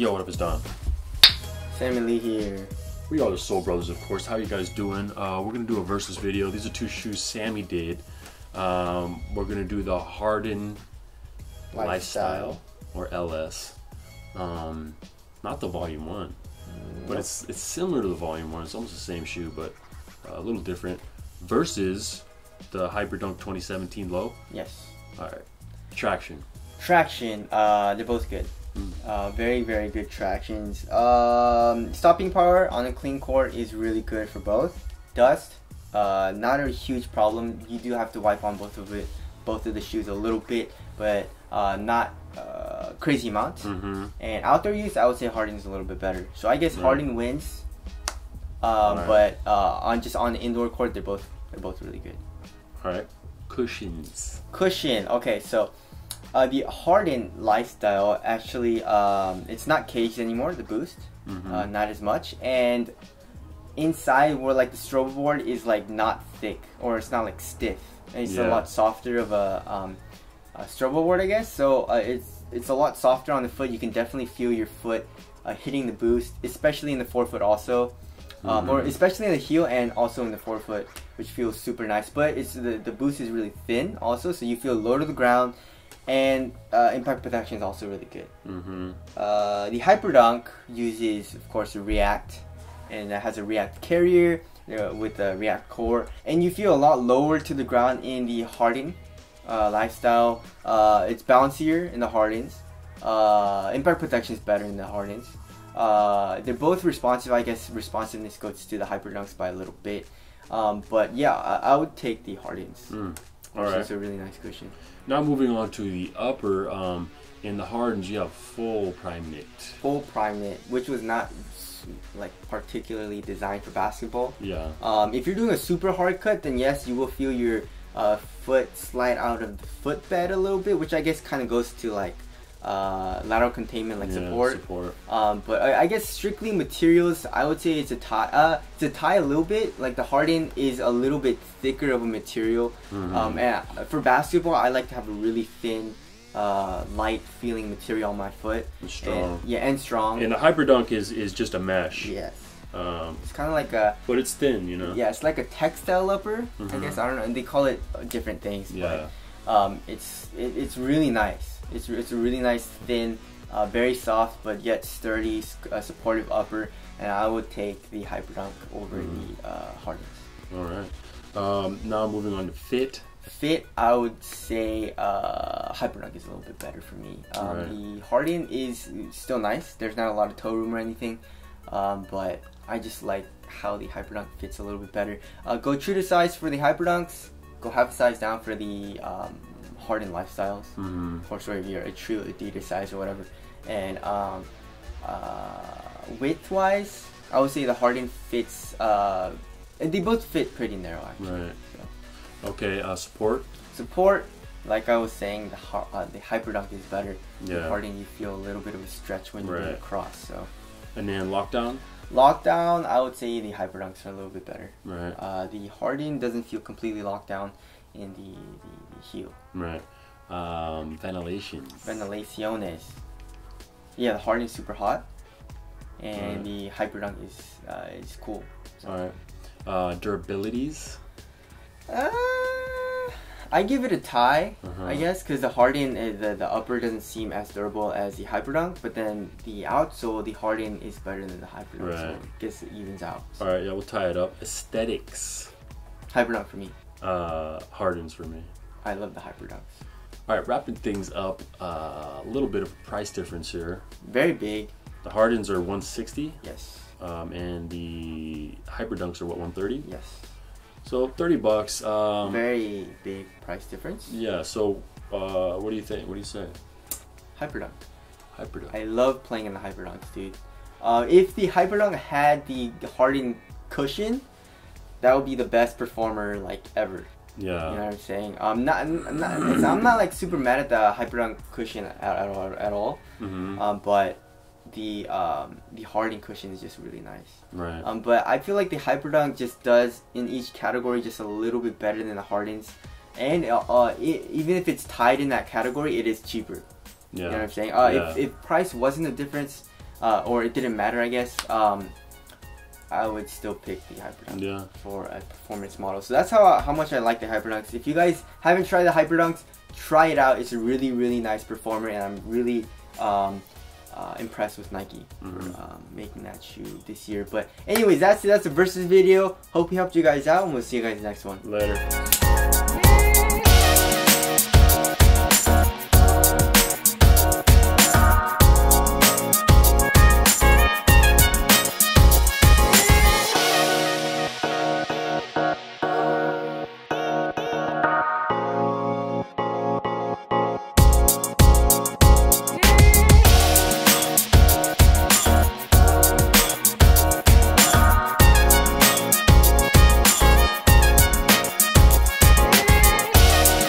Yo, what up, it's Don. Sammy Lee here. We are the Soul Brothers, of course. How you guys doing? We're gonna do a versus video. These are two shoes Sammy did. We're gonna do the Harden Lifestyle or LS. Not the Volume 1, but it's similar to the Volume 1. It's almost the same shoe, but a little different. Versus the Hyperdunk 2017 Low. Yes. All right. Traction. They're both good. Very, very good tractions. Stopping power on a clean court is really good for both. Dust, not a huge problem. You do have to wipe on both of the shoes a little bit, but not crazy amount. And outdoor use, I would say Harden is a little bit better. So I guess Harden wins. But on the indoor court, they're both really good. All right. Cushion. Okay, so the Harden Lifestyle actually it's not caged anymore. The boost, not as much, and inside where like the strobe board is like not thick, or it's not like stiff. And it's a lot softer of a strobe board, I guess. So it's a lot softer on the foot. You can definitely feel your foot hitting the boost, especially in the forefoot also. Or especially in the heel and also in the forefoot, which feels super nice. But it's the boost is really thin also, so you feel low to the ground, and impact protection is also really good. The Hyperdunk uses, of course, a React, and it has a React carrier with a React core, and you feel a lot lower to the ground in the Harden Lifestyle. It's bouncier in the Hardens. Impact protection is better in the Hardens. They're both responsive. I guess responsiveness goes to the Hyperdunks by a little bit, but yeah, I would take the Hardens. Alright, it's a really nice cushion. Now moving on to the upper. In the Hardens, you have full prime knit. Full prime knit, which was not like particularly designed for basketball. Yeah. If you're doing a super hard cut, then yes, you will feel your foot slide out of the footbed a little bit, which I guess kind of goes to like lateral containment, like support. But I guess strictly materials, I would say it's a tie. It's a tie a little bit. Like the Harden is a little bit thicker of a material. And for basketball, I like to have a really thin, light feeling material on my foot. And strong. And strong. And the Hyperdunk is just a mesh. Yes. It's kind of like a. But it's thin, you know. Yeah, it's like a textile upper. I guess, I don't know. And they call it different things. Yeah. But it's really nice. It's a really nice, thin, very soft but yet sturdy, supportive upper, and I would take the Hyperdunk over the Hardens. Alright. Now moving on to fit. Fit, I would say Hyperdunk is a little bit better for me. The Harden is still nice. There's not a lot of toe room or anything, but I just like how the Hyperdunk fits a little bit better. Go true to size for the Hyperdunks. Go half a size down for the Harden Lifestyles, for sure, if you're a true Adidas size or whatever. And width wise, I would say the Harden fits, and they both fit pretty narrow actually. Right. So. Okay, support, like I was saying, the Hyperdunk is better. The Harden, you feel a little bit of a stretch when you get across. So. And then lockdown, I would say the Hyperdunks are a little bit better. Right. The Harden doesn't feel completely locked down in the heel. Right. Ventilaciones. Yeah, the Harden is super hot, and the Hyperdunk is cool. So. Alright. Durabilities. I give it a tie, I guess, because the Harden, the upper doesn't seem as durable as the Hyperdunk, but then the outsole, the Harden is better than the Hyperdunk, so I guess it evens out. So. Alright, yeah, we'll tie it up. Aesthetics. Hyperdunk for me. Hardens for me. I love the Hyperdunks. Alright, wrapping things up, a little bit of a price difference here. Very big. The Hardens are $160. Yes. And the Hyperdunks are what, $130? Yes. So $30. Very big price difference. Yeah. So what do you think? What do you say? Hyperdunk. Hyperdunk. I love playing in the Hyperdunks, dude. If the Hyperdunk had the Harden cushion, that would be the best performer like ever. Yeah. You know what I'm saying? I'm not like super mad at the Hyperdunk cushion at all. But the Harden cushion is just really nice. Right. But I feel like the Hyperdunk just does in each category just a little bit better than the Hardens, and even if it's tied in that category, it is cheaper. Yeah. You know what I'm saying? If price wasn't a difference, or it didn't matter, I guess, I would still pick the Hyperdunk for a performance model. So that's how much I like the Hyperdunks. If you guys haven't tried the Hyperdunks, try it out. It's a really, really nice performer, and I'm really impressed with Nike for making that shoe this year. But anyways, that's it. That's the versus video. Hope we helped you guys out, and we'll see you guys next one. Later.